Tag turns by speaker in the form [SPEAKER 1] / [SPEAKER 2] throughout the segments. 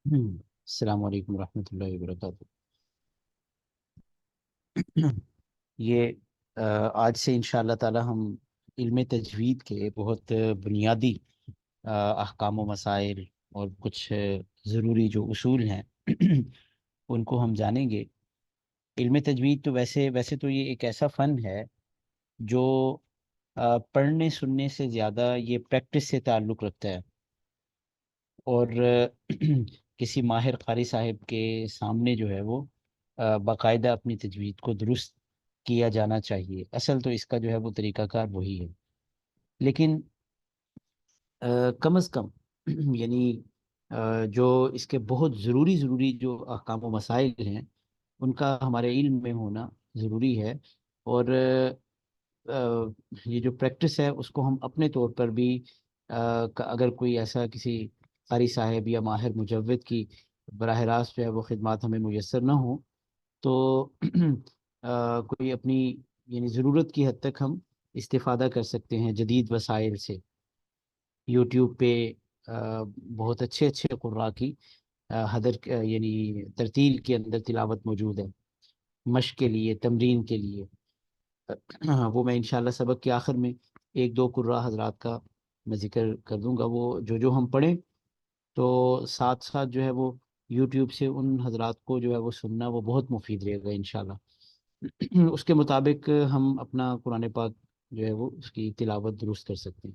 [SPEAKER 1] السلام علیکم ورحمۃ اللہ وبرکاتہ۔ یہ آج سے انشاء اللہ تعالی ہم علم تجوید کے بہت بنیادی احکام و مسائل اور کچھ ضروری جو اصول ہیں ان کو ہم جانیں گے۔ علم تجوید تو ویسے ویسے تو یہ ایک ایسا فن ہے جو پڑھنے سننے سے زیادہ یہ پریکٹس سے تعلق رکھتا ہے، اور کسی ماہر قاری صاحب کے سامنے جو ہے وہ باقاعدہ اپنی تجوید کو درست کیا جانا چاہیے۔ اصل تو اس کا جو ہے وہ طریقہ کار وہی ہے، لیکن کم از کم یعنی جو اس کے بہت ضروری جو احکام و مسائل ہیں ان کا ہمارے علم میں ہونا ضروری ہے۔ اور یہ جو پریکٹس ہے اس کو ہم اپنے طور پر بھی اگر کوئی ایسا کسی قاری صاحب یا ماہر مجود کی براہ راست جو ہے وہ خدمات ہمیں میسر نہ ہوں تو کوئی اپنی یعنی ضرورت کی حد تک ہم استفادہ کر سکتے ہیں جدید وسائل سے۔ یوٹیوب پہ بہت اچھے اچھے قراء کی یعنی ترتیل کے اندر تلاوت موجود ہے، مشق کے لیے، تمرین کے لیے۔ وہ میں انشاءاللہ سبق کے آخر میں ایک دو قراء حضرات کا میں ذکر کر دوں گا، وہ جو ہم پڑھیں تو ساتھ ساتھ جو ہے وہ یوٹیوب سے ان حضرات کو جو ہے وہ سننا وہ بہت مفید رہے گا انشاءاللہ۔ اس کے مطابق ہم اپنا قرآن پاک جو ہے وہ اس کی تلاوت درست کر سکتے ہیں۔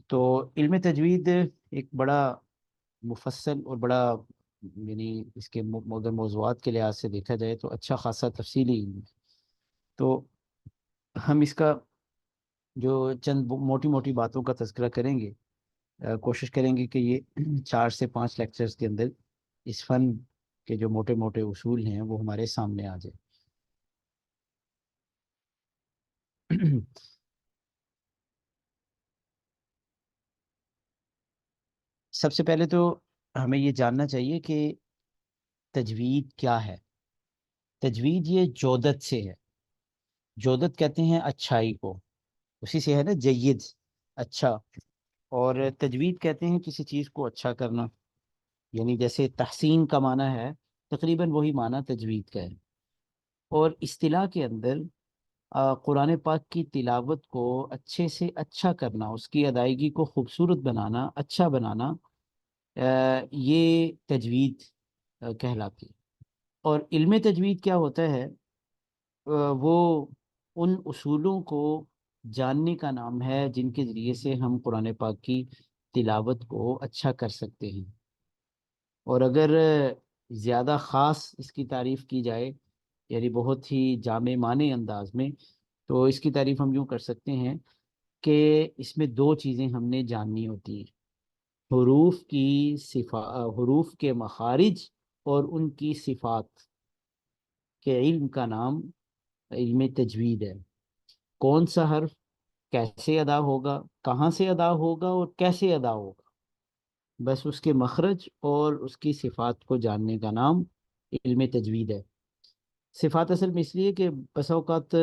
[SPEAKER 1] تو علم تجوید ایک بڑا مفصل اور بڑا یعنی اس کے اگر موضوعات کے لحاظ سے دیکھا جائے تو اچھا خاصا تفصیلی علم ہے۔ تو ہم اس کا جو چند موٹی موٹی باتوں کا تذکرہ کریں گے، کوشش کریں گے کہ یہ 4 سے 5 لیکچرز کے اندر اس فن کے جو موٹے موٹے اصول ہیں وہ ہمارے سامنے آ جائے۔ سب سے پہلے تو ہمیں یہ جاننا چاہیے کہ تجوید کیا ہے۔ تجوید یہ جودت سے ہے، جودت کہتے ہیں اچھائی کو، اسی سے ہے نا جید، اچھا۔ اور تجوید کہتے ہیں کسی چیز کو اچھا کرنا، یعنی جیسے تحسین کا معنی ہے تقریباً وہی معنی تجوید کا ہے۔ اور اصطلاح کے اندر قرآن پاک کی تلاوت کو اچھے سے اچھا کرنا، اس کی ادائیگی کو خوبصورت بنانا، اچھا بنانا، یہ تجوید کہلاتی ہے۔ اور علم تجوید کیا ہوتا ہے؟ وہ ان اصولوں کو جاننے کا نام ہے جن کے ذریعے سے ہم قرآن پاک کی تلاوت کو اچھا کر سکتے ہیں۔ اور اگر زیادہ خاص اس کی تعریف کی جائے، یعنی بہت ہی جامع معنی انداز میں، تو اس کی تعریف ہم یوں کر سکتے ہیں کہ اس میں دو چیزیں ہم نے جاننی ہوتی ہیں: حروف کے مخارج اور ان کی صفات کے علم کا نام علم تجوید ہے۔ کون سا حرف کیسے ادا ہوگا، کہاں سے ادا ہوگا اور کیسے ادا ہوگا، بس اس کے مخرج اور اس کی صفات کو جاننے کا نام علم تجوید ہے۔ صفات اصل میں اس لیے کہ بسا اوقات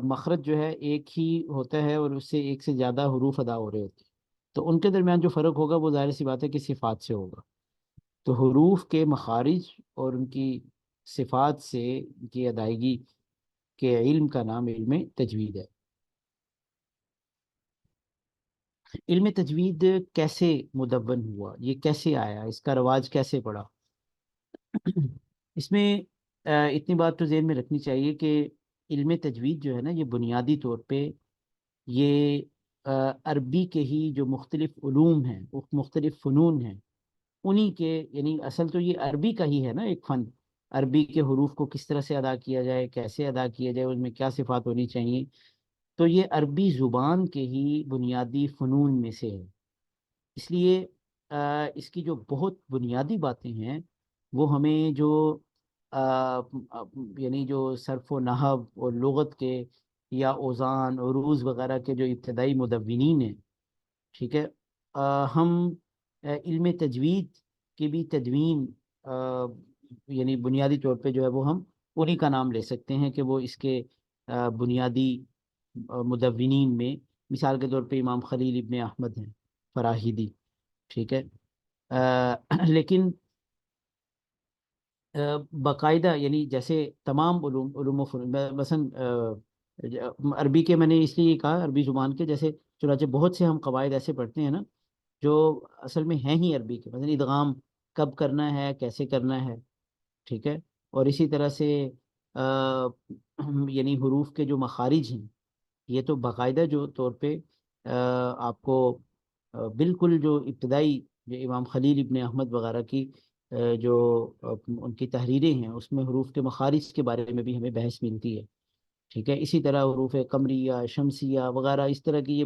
[SPEAKER 1] مخرج جو ہے ایک ہی ہوتا ہے اور اس سے ایک سے زیادہ حروف ادا ہو رہے ہوتے ہیں، تو ان کے درمیان جو فرق ہوگا وہ ظاہر سی بات ہے کہ صفات سے ہوگا۔ تو حروف کے مخارج اور ان کی صفات سے ان کی ادائیگی کے علم کا نام علم تجوید ہے۔ علم تجوید کیسے مدون ہوا، یہ کیسے آیا، اس کا رواج کیسے پڑا؟ اس میں اتنی بات تو ذہن میں رکھنی چاہیے کہ علم تجوید جو ہے نا یہ بنیادی طور پہ یہ عربی کے ہی جو مختلف علوم ہیں، مختلف فنون ہیں، انہی کے یعنی اصل تو یہ عربی کا ہی ہے نا ایک فن۔ عربی کے حروف کو کس طرح سے ادا کیا جائے، کیسے ادا کیا جائے، ان میں کیا صفات ہونی چاہیے، تو یہ عربی زبان کے ہی بنیادی فنون میں سے ہے۔ اس لیے اس کی جو بہت بنیادی باتیں ہیں وہ ہمیں جو یعنی جو صرف و نحو اور لغت کے یا اوزان عروض وغیرہ کے جو ابتدائی مدونین ہیں، ٹھیک ہے، ہم علم تجوید کی بھی تدوین یعنی بنیادی طور پہ جو ہے وہ ہم انہی کا نام لے سکتے ہیں کہ وہ اس کے بنیادی مدونین میں، مثال کے طور پہ امام خلیل ابن احمد ہیں فراہیدی، ٹھیک ہے، لیکن باقاعدہ یعنی جیسے تمام علوم و فنون مثلاً عربی کے میں نے اس لیے کہا عربی زبان کے، جیسے چنانچہ بہت سے ہم قواعد ایسے پڑھتے ہیں نا جو اصل میں ہیں ہی عربی کے، مثلا ادغام کب کرنا ہے، کیسے کرنا ہے، ٹھیک ہے، اور اسی طرح سے آ، یعنی حروف کے جو مخارج ہیں یہ تو باقاعدہ جو طور پہ آپ کو بالکل جو ابتدائی جو امام خلیل ابن احمد وغیرہ کی جو ان کی تحریریں ہیں اس میں حروف کے مخارج کے بارے میں بھی ہمیں بحث ملتی ہے، ٹھیک ہے، اسی طرح حروف قمریہ شمسیہ وغیرہ اس طرح کی یہ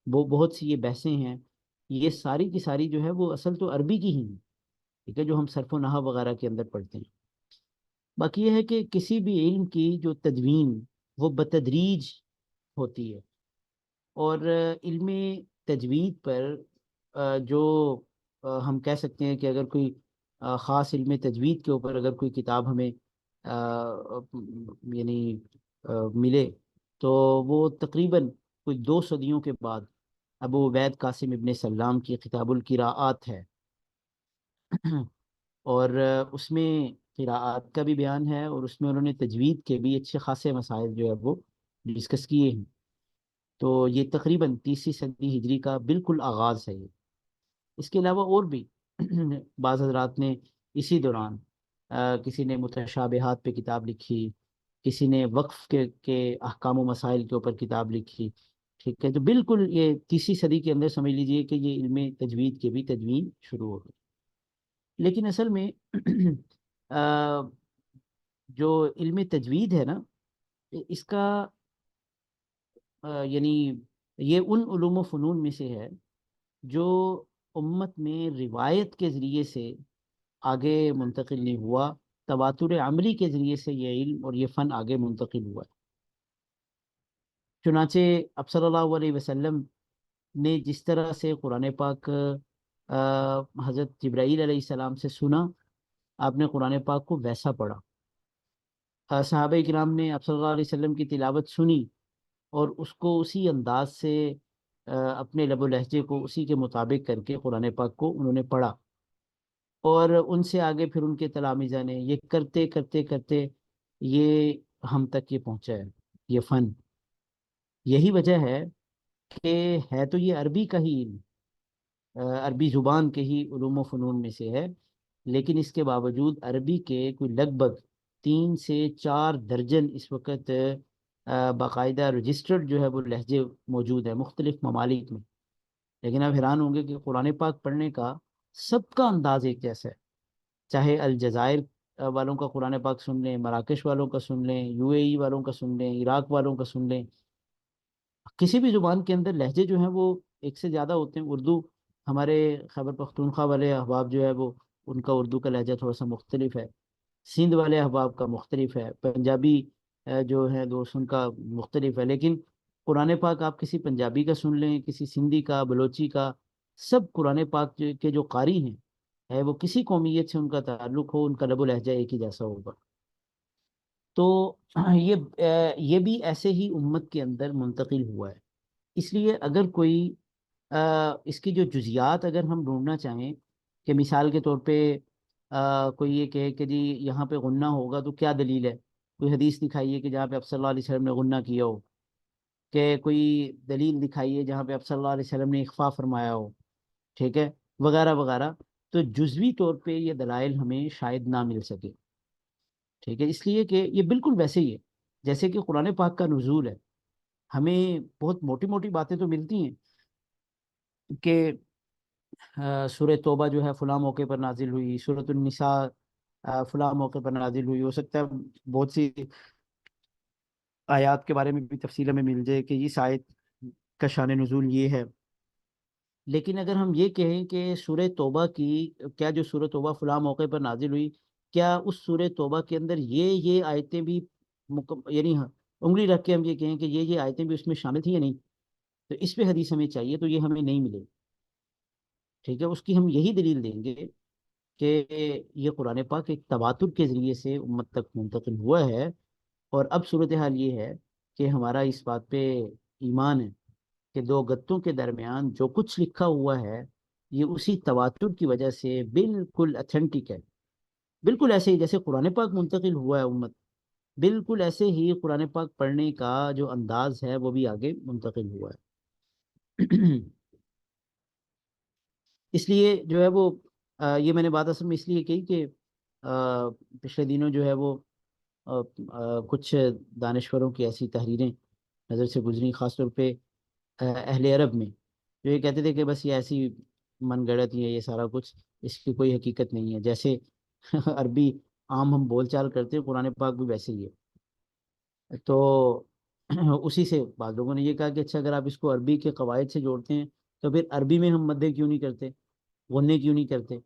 [SPEAKER 1] بہت سی یہ بحثیں ہیں، یہ ساری کی ساری جو ہے وہ اصل تو عربی کی ہی ہیں، ٹھیک ہے، جو ہم صرف و نحو وغیرہ کے اندر پڑھتے ہیں۔ باقی یہ ہے کہ کسی بھی علم کی جو تدوین وہ بتدریج ہوتی ہے، اور علم تجوید پر جو ہم کہہ سکتے ہیں کہ اگر کوئی خاص علم تجوید کے اوپر اگر کوئی کتاب ہمیں یعنی ملے تو وہ تقریباً کوئی 2 صدیوں کے بعد ابو عبید قاسم ابن سلام کی کتاب القراءات ہے، اور اس میں قراءات کا بھی بیان ہے، اور اس میں انہوں نے تجوید کے بھی اچھے خاصے مسائل جو ہے وہ ڈسکس کیے ہیں۔ تو یہ تقریباً 30 صدی ہجری کا بالکل آغاز ہے یہ۔ اس کے علاوہ اور بھی بعض حضرات نے اسی دوران کسی نے متشابہات پہ کتاب لکھی، کسی نے وقف کے احکام و مسائل کے اوپر کتاب لکھی، ٹھیک ہے، تو بالکل یہ 30 صدی کے اندر سمجھ لیجئے کہ یہ علم تجوید کے بھی تدوین شروع ہو گئی۔ لیکن اصل میں آ، جو علم تجوید ہے نا اس کا یعنی یہ ان علوم و فنون میں سے ہے جو امت میں روایت کے ذریعے سے آگے منتقل نہیں ہوا، تواتر عملی کے ذریعے سے یہ علم اور یہ فن آگے منتقل ہوا ہے۔ چنانچہ اب صلی اللہ علیہ وسلم نے جس طرح سے قرآن پاک حضرت جبرائیل علیہ السلام سے سنا، آپ نے قرآن پاک کو ویسا پڑھا، صحابہ کرام نے اب صلی اللہ علیہ وسلم کی تلاوت سنی اور اس کو اسی انداز سے اپنے لب و لہجے کو اسی کے مطابق کر کے قرآن پاک کو انہوں نے پڑھا، اور ان سے آگے پھر ان کے تلامذہ نے یہ کرتے کرتے کرتے یہ ہم تک یہ پہنچا ہے یہ فن۔ یہی وجہ کہ ہے تو یہ عربی کا ہی علم، عربی زبان کے ہی علوم و فنون میں سے ہے، لیکن اس کے باوجود عربی کے کوئی لگ بھگ 3 سے 4 درجن اس وقت باقاعدہ رجسٹرڈ جو ہے وہ لہجے موجود ہیں مختلف ممالک میں، لیکن آپ حیران ہوں گے کہ قرآن پاک پڑھنے کا سب کا انداز ایک جیسا ہے، چاہے الجزائر والوں کا قرآن پاک سن لیں، مراکش والوں کا سن لیں، یو اے ای والوں کا سن لیں، عراق والوں کا سن لیں، کسی بھی زبان کے اندر لہجے جو ہیں وہ ایک سے زیادہ ہوتے ہیں۔ اردو ہمارے خیبر پختونخوا والے احباب جو ہے وہ ان کا اردو کا لہجہ تھوڑا سا مختلف ہے، سندھ والے احباب کا مختلف ہے، پنجابی جو ہے دوست ان کا مختلف ہے، لیکن قرآن پاک آپ کسی پنجابی کا سن لیں، کسی سندھی کا، بلوچی کا، سب قرآن پاک کے جو قاری ہیں ہے وہ کسی قومیت سے ان کا تعلق ہو، ان کا لب و لہجہ ایک ہی جیسا ہوگا۔ تو یہ بھی ایسے ہی امت کے اندر منتقل ہوا ہے۔ اس لیے اگر کوئی اس کی جو جزیات اگر ہم ڈھونڈنا چاہیں کہ مثال کے طور پہ کوئی یہ کہے کہ جی یہاں پہ غنہ ہوگا تو کیا دلیل ہے، کوئی حدیث دکھائیے کہ جہاں پہ اب صلی اللہ علیہ وسلم نے غنہ کیا ہو، کہ کوئی دلیل دکھائیے جہاں پہ اب صلی اللہ علیہ وسلم نے اخفا فرمایا ہو، ٹھیک ہے، وغیرہ وغیرہ، تو جزوی طور پہ یہ دلائل ہمیں شاید نہ مل سکے، ٹھیک ہے، اس لیے کہ یہ بالکل ویسے ہی ہے جیسے کہ قرآن پاک کا نزول ہے، ہمیں بہت موٹی موٹی باتیں تو ملتی ہیں کہ سورہ توبہ جو ہے فلاں موقع پر نازل ہوئی، سورۃ النساء فلاں موقع پر نازل ہوئی، ہو سکتا ہے بہت سی آیات کے بارے میں بھی تفصیل میں مل جائے کہ اس آیت کا شان نزول یہ ہے، لیکن اگر ہم یہ کہیں کہ سورہ توبہ کی کیا جو سورہ توبہ فلاں موقع پر نازل ہوئی، کیا اس سورہ توبہ کے اندر یہ آیتیں بھی یعنی انگلی رکھ کے ہم یہ کہیں کہ یہ آیتیں بھی اس میں شامل تھیں یا نہیں، تو اس پہ حدیث ہمیں چاہیے، تو یہ ہمیں نہیں ملے، ٹھیک ہے، اس کی ہم یہی دلیل دیں گے کہ یہ قرآن پاک ایک تواتر کے ذریعے سے امت تک منتقل ہوا ہے، اور اب صورتحال یہ ہے کہ ہمارا اس بات پہ ایمان ہے کہ 2 گتوں کے درمیان جو کچھ لکھا ہوا ہے یہ اسی تواتر کی وجہ سے بالکل اتھینٹک ہے، بالکل ایسے ہی جیسے قرآن پاک منتقل ہوا ہے امت، بالکل ایسے ہی قرآن پاک پڑھنے کا جو انداز ہے وہ بھی آگے منتقل ہوا ہے۔ اس لیے جو ہے وہ یہ میں نے بات اصل میں اس لیے کہی کہ پچھلے دنوں جو ہے وہ کچھ دانشوروں کی ایسی تحریریں نظر سے گزری، خاص طور پہ اہل عرب میں، جو یہ کہتے تھے کہ بس یہ ایسی من گڑت ہی ہے، یہ سارا کچھ اس کی کوئی حقیقت نہیں ہے، جیسے عربی عام ہم بول چال کرتے ہیں قرآن پاک بھی ویسے ہی ہے۔ تو اسی سے بعض لوگوں نے یہ کہا کہ اچھا اگر آپ اس کو عربی کے قواعد سے جوڑتے ہیں تو پھر عربی میں ہم مدیں کیوں نہیں کرتے، غنے کیوں نہیں کرتے؟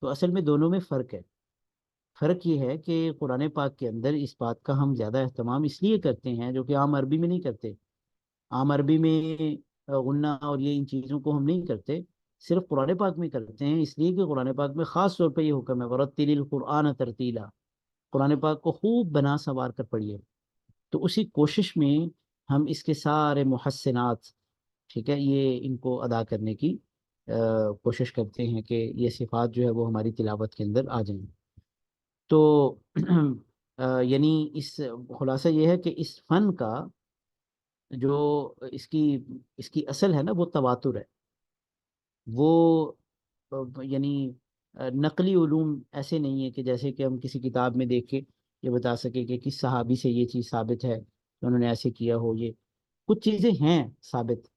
[SPEAKER 1] تو اصل میں دونوں میں فرق ہے۔ فرق یہ ہے کہ قرآن پاک کے اندر اس بات کا ہم زیادہ اہتمام اس لیے کرتے ہیں جو کہ عام عربی میں نہیں کرتے۔ عام عربی میں غنہ اور یہ ان چیزوں کو ہم نہیں کرتے، صرف قرآن پاک میں کرتے ہیں، اس لیے کہ قرآن پاک میں خاص طور پہ یہ حکم ہے ورتل القرآن ترتیلا، قرآن پاک کو خوب بنا سنوار کر پڑھیے۔ تو اسی کوشش میں ہم اس کے سارے محسنات، ٹھیک ہے، یہ ان کو ادا کرنے کی کوشش کرتے ہیں کہ یہ صفات جو ہے وہ ہماری تلاوت کے اندر آ جائیں۔ تو یعنی اس خلاصہ یہ ہے کہ اس فن کا جو اس کی اصل ہے نا وہ تواتر ہے، وہ یعنی نقلی علوم ایسے نہیں ہے کہ جیسے کہ ہم کسی کتاب میں دیکھ کے یہ بتا سکے کہ کس صحابی سے یہ چیز ثابت ہے کہ انہوں نے ایسے کیا ہو۔ یہ کچھ چیزیں ہیں ثابت،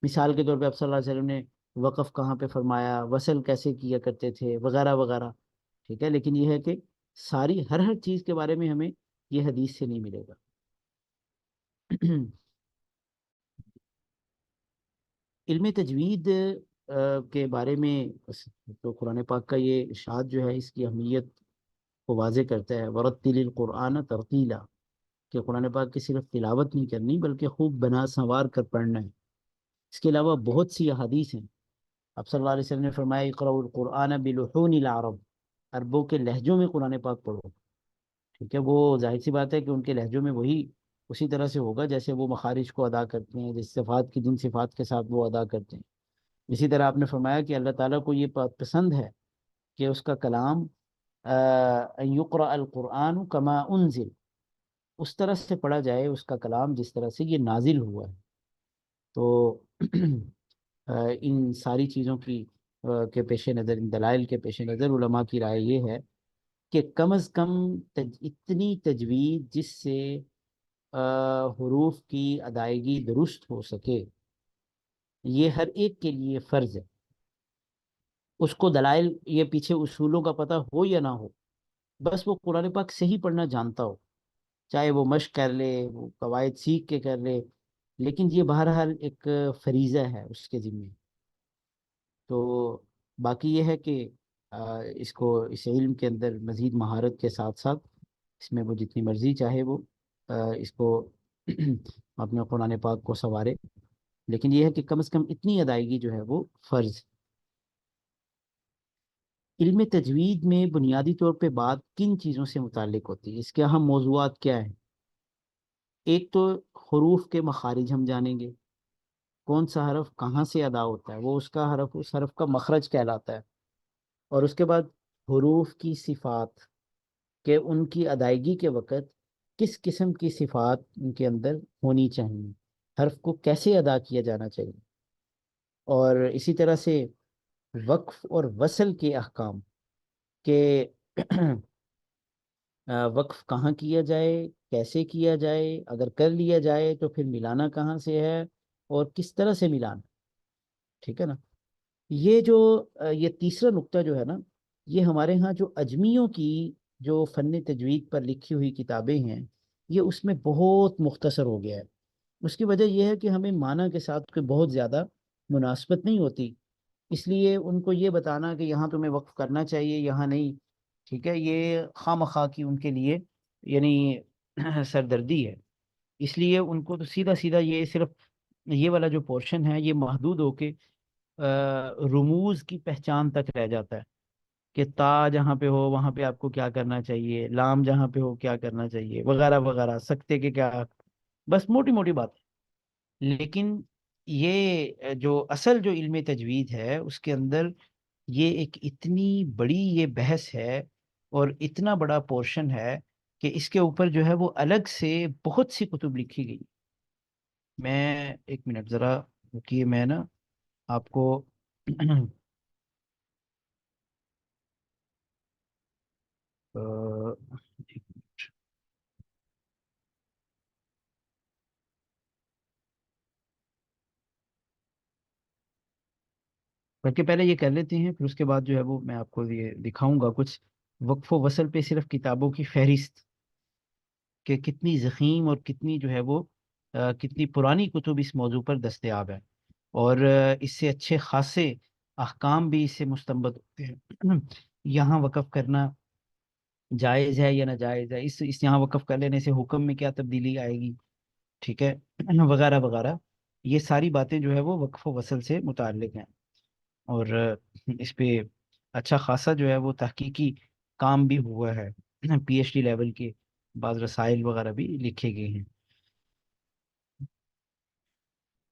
[SPEAKER 1] مثال کے طور پہ اب صلی اللہ علیہ وسلم نے وقف کہاں پہ فرمایا، وصل کیسے کیا کرتے تھے، وغیرہ وغیرہ، ٹھیک ہے، لیکن یہ ہے کہ ساری ہر چیز کے بارے میں ہمیں یہ حدیث سے نہیں ملے گا۔ علم تجوید کے بارے میں تو قرآن پاک کا یہ ارشاد جو ہے اس کی اہمیت کو واضح کرتا ہے، ورتل القرآن ترتیلا، کہ قرآن پاک کی صرف تلاوت نہیں کرنی بلکہ خوب بنا سنوار کر پڑھنا ہے۔ اس کے علاوہ بہت سی احادیث ہیں، اب صلی اللہ علیہ وسلم نے فرمایا اقرأوا القرآن بلحون العرب، عربوں کے لہجوں میں قرآن پاک پڑھو، ٹھیک ہے، وہ ظاہر سی بات ہے کہ ان کے لہجوں میں وہی اسی طرح سے ہوگا جیسے وہ مخارج کو ادا کرتے ہیں، جس صفات کی جن صفات کے ساتھ وہ ادا کرتے ہیں۔ اسی طرح آپ نے فرمایا کہ اللہ تعالیٰ کو یہ پسند ہے کہ اس کا کلام ان یقرأ القرآن کما انزل، اس طرح سے پڑھا جائے اس کا کلام جس طرح سے یہ نازل ہوا ہے۔ تو ان ساری چیزوں کی کے پیش نظر، ان دلائل کے پیش نظر علماء کی رائے یہ ہے کہ کم از کم اتنی تجوید جس سے حروف کی ادائیگی درست ہو سکے، یہ ہر ایک کے لیے فرض ہے۔ اس کو دلائل یہ پیچھے اصولوں کا پتہ ہو یا نہ ہو، بس وہ قرآن پاک صحیح پڑھنا جانتا ہو، چاہے وہ مشق کر لے، وہ قواعد سیکھ کے کر لے، لیکن یہ بہرحال ایک فریضہ ہے اس کے ذمہ۔ تو باقی یہ ہے کہ اس کو اس علم کے اندر مزید مہارت کے ساتھ ساتھ اس میں وہ جتنی مرضی چاہے وہ اس کو اپنے قرآن پاک کو سنوارے، لیکن یہ ہے کہ کم از کم اتنی ادائیگی جو ہے وہ فرض۔ علم تجوید میں بنیادی طور پہ بات کن چیزوں سے متعلق ہوتی ہے، اس کے اہم موضوعات کیا ہیں؟ ایک تو حروف کے مخارج ہم جانیں گے، کون سا حرف کہاں سے ادا ہوتا ہے، وہ اس کا حرف اس حرف کا مخرج کہلاتا ہے۔ اور اس کے بعد حروف کی صفات، کہ ان کی ادائیگی کے وقت کس قسم کی صفات ان کے اندر ہونی چاہیے، حرف کو کیسے ادا کیا جانا چاہیے۔ اور اسی طرح سے وقف اور وصل کے احکام، کہ وقف کہاں کیا جائے، کیسے کیا جائے، اگر کر لیا جائے تو پھر ملانا کہاں سے ہے اور کس طرح سے ملانا، ٹھیک ہے نا۔ یہ جو یہ تیسرا نقطہ جو ہے نا، یہ ہمارے ہاں جو اجمیوں کی جو فن تجوید پر لکھی ہوئی کتابیں ہیں، یہ اس میں بہت مختصر ہو گیا ہے۔ اس کی وجہ یہ ہے کہ ہمیں معنی کے ساتھ کوئی بہت زیادہ مناسبت نہیں ہوتی، اس لیے ان کو یہ بتانا کہ یہاں تمہیں وقف کرنا چاہیے یہاں نہیں، ٹھیک ہے، یہ خواہ مخواہ کی ان کے لیے یعنی سردردی ہے۔ اس لیے ان کو تو سیدھا سیدھا یہ صرف یہ والا جو پورشن ہے یہ محدود ہو کے رموز کی پہچان تک رہ جاتا ہے، کہ تا جہاں پہ ہو وہاں پہ آپ کو کیا کرنا چاہیے، لام جہاں پہ ہو کیا کرنا چاہیے، وغیرہ وغیرہ، سکتے کے کیا، بس موٹی موٹی بات ہے۔ لیکن یہ جو اصل جو علم تجوید ہے اس کے اندر یہ ایک اتنی بڑی یہ بحث ہے اور اتنا بڑا پورشن ہے کہ اس کے اوپر جو ہے وہ الگ سے بہت سی کتب لکھی گئی. میں ایک منٹ ذرا رکیے، میں نا آپ کو ایک منٹ. بلکہ پہلے یہ کر لیتے ہیں، پھر اس کے بعد جو ہے وہ میں آپ کو یہ دکھاؤں گا کچھ وقف و وصل پہ صرف کتابوں کی فہرست، کہ کتنی ضخیم اور کتنی جو ہے وہ کتنی پرانی کتب اس موضوع پر دستیاب ہے، اور اس سے اچھے خاصے احکام بھی اس سے مستنبط ہوتے ہیں. یہاں وقف کرنا جائز ہے یا ناجائز ہے، اس یہاں وقف کر لینے سے حکم میں کیا تبدیلی آئے گی، ٹھیک ہے، وغیرہ وغیرہ. یہ ساری باتیں جو ہے وہ وقف و وصل سے متعلق ہیں، اور اس پہ اچھا خاصا جو ہے وہ تحقیقی کام بھی ہوا ہے. پی ایچ ڈی لیول کے بعض رسائل وغیرہ بھی لکھے گئے ہیں.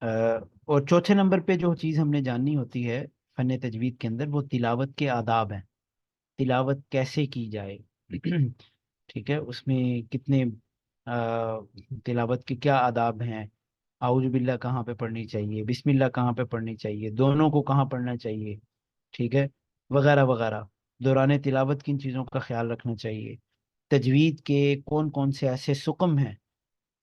[SPEAKER 1] اور چوتھے نمبر پہ جو چیز ہم نے جاننی ہوتی ہے فن تجوید کے اندر، وہ تلاوت کے آداب ہیں. تلاوت کیسے کی جائے ٹھیک ہے، اس میں کتنے تلاوت کے کیا آداب ہیں، اعوذ باللہ کہاں پہ پڑھنی چاہیے، بسم اللہ کہاں پہ پڑھنی چاہیے، دونوں کو کہاں پڑھنا چاہیے، ٹھیک ہے، وغیرہ وغیرہ. دوران تلاوت کن چیزوں کا خیال رکھنا چاہیے، تجوید کے کون کون سے ایسے سقم ہیں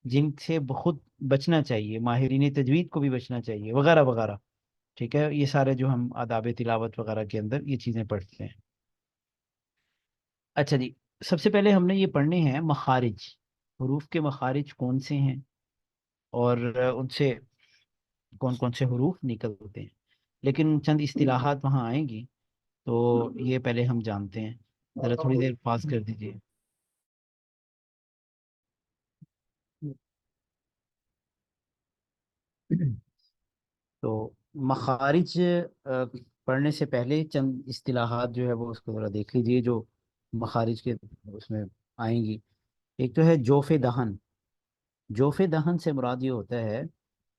[SPEAKER 1] جن سے بہت بچنا چاہیے، ماہرین تجوید کو بھی بچنا چاہیے، وغیرہ وغیرہ. ٹھیک ہے، یہ سارے جو ہم آداب تلاوت وغیرہ کے اندر یہ چیزیں پڑھتے ہیں. اچھا جی، سب سے پہلے ہم نے یہ پڑھنے ہیں مخارج، حروف کے مخارج کون سے ہیں، اور ان سے کون کون سے حروف نکلتے ہیں. لیکن چند اصطلاحات وہاں آئیں گی، تو یہ پہلے ہم جانتے ہیں. ذرا تھوڑی دیر پاس کر دیجیے. تو مخارج پڑھنے سے پہلے چند اصطلاحات جو ہے وہ اس کو ذرا دیکھ لیجیے جو مخارج کے اس میں آئیں گی. ایک تو ہے جوف دہن. جوف دہن سے مراد یہ ہوتا ہے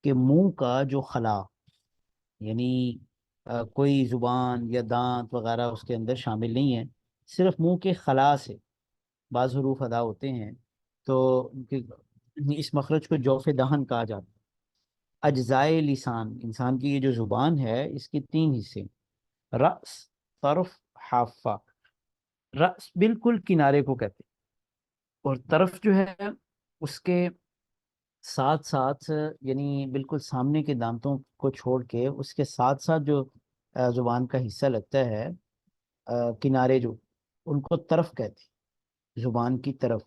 [SPEAKER 1] کہ منہ کا جو خلا، یعنی کوئی زبان یا دانت وغیرہ اس کے اندر شامل نہیں ہے، صرف منہ کے خلا سے بعض حروف ادا ہوتے ہیں، تو اس مخرج کو جوف دہن کہا جاتا ہے. اجزائے لسان، انسان کی یہ جو زبان ہے اس کے تین حصے: رأس، طرف، حافہ. رأس بالکل کنارے کو کہتے ہیں، اور طرف جو ہے اس کے ساتھ ساتھ، یعنی بالکل سامنے کے دانتوں کو چھوڑ کے اس کے ساتھ ساتھ جو زبان کا حصہ لگتا ہے، کنارے جو، ان کو طرف کہتے ہیں، زبان کی طرف.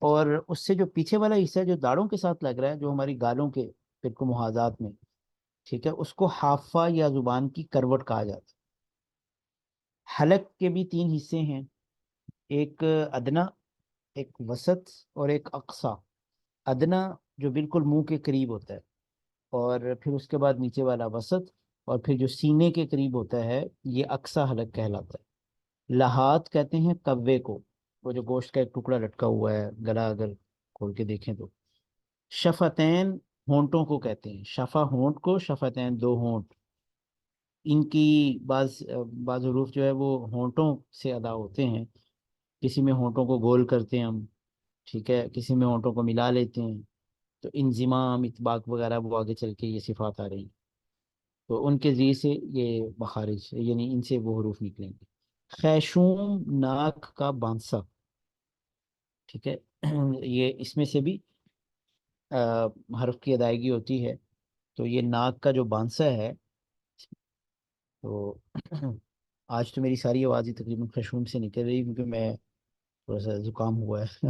[SPEAKER 1] اور اس سے جو پیچھے والا حصہ ہے جو داڑھوں کے ساتھ لگ رہا ہے، جو ہماری گالوں کے بالکل محاذات میں، ٹھیک ہے، اس کو حافہ یا زبان کی کروٹ کہا جاتا ہے. حلق کے بھی تین حصے ہیں: ایک ادنا، ایک وسط، اور ایک اقصی. ادنا جو بالکل منہ کے قریب ہوتا ہے، اور پھر اس کے بعد نیچے والا وسط، اور پھر جو سینے کے قریب ہوتا ہے یہ اقصی حلق کہلاتا ہے. لحات کہتے ہیں کوے کو، وہ جو گوشت کا ایک ٹکڑا لٹکا ہوا ہے، گلا اگر کھول کے دیکھیں تو. شفتین، ہونٹوں کو کہتے ہیں، شفا ہونٹ کو، شفتین دو ہونٹ. ان کی بعض حروف جو ہے وہ ہونٹوں سے ادا ہوتے ہیں. کسی میں ہونٹوں کو گول کرتے ہیں ہم، ٹھیک ہے، کسی میں ہونٹوں کو ملا لیتے ہیں. تو انضمام، اطباق وغیرہ وہ آگے چل کے یہ صفات آ رہی ہیں، تو ان کے ذریعے سے یہ مخارج، یعنی ان سے وہ حروف نکلیں گے. خیشوم، ناک کا بانسا، ٹھیک ہے، یہ اس میں سے بھی حرف کی ادائیگی ہوتی ہے. تو یہ ناک کا جو بانسا ہے، تو آج تو میری ساری آوازیں تقریباً خشوم سے نکل رہی کیونکہ میں تھوڑا سا زکام ہوا ہے.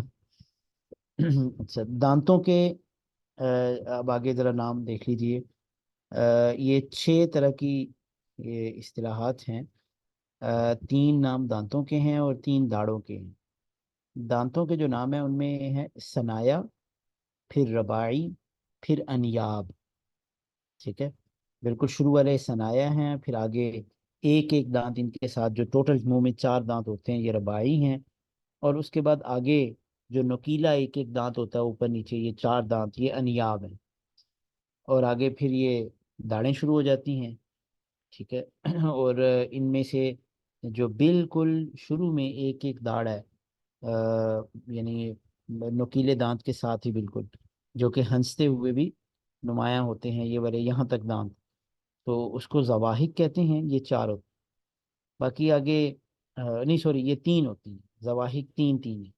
[SPEAKER 1] اچھا، دانتوں کے اب آگے ذرا نام دیکھ لیجئے. یہ 6 طرح کی یہ اصطلاحات ہیں. تین نام دانتوں کے ہیں اور تین داڑوں کے ہیں. دانتوں کے جو نام ہیں ان میں ہے ثنایا، پھر رباعی، پھر انیاب. ٹھیک ہے، بالکل شروع والے ثنایا ہیں، پھر آگے ایک ایک دانت ان کے ساتھ جو ٹوٹل منہ میں 4 دانت ہوتے ہیں یہ رباعی ہیں. اور اس کے بعد آگے جو نکیلا ایک ایک دانت ہوتا ہے اوپر نیچے، یہ 4 دانت، یہ انیاب ہیں. اور آگے پھر یہ داڑیں شروع ہو جاتی ہیں، ٹھیک ہے اور ان میں سے جو بالکل شروع میں ایک ایک داڑ ہے، یعنی نوکیلے دانت کے ساتھ ہی بالکل، جو کہ ہنستے ہوئے بھی نمایاں ہوتے ہیں یہ والے یہاں تک دانت، تو اس کو زواحق کہتے ہیں، یہ چار ہوتے ہیں۔ باقی آگے نہیں سوری، یہ تین ہوتی ہیں زواحق، تین تین ہیں،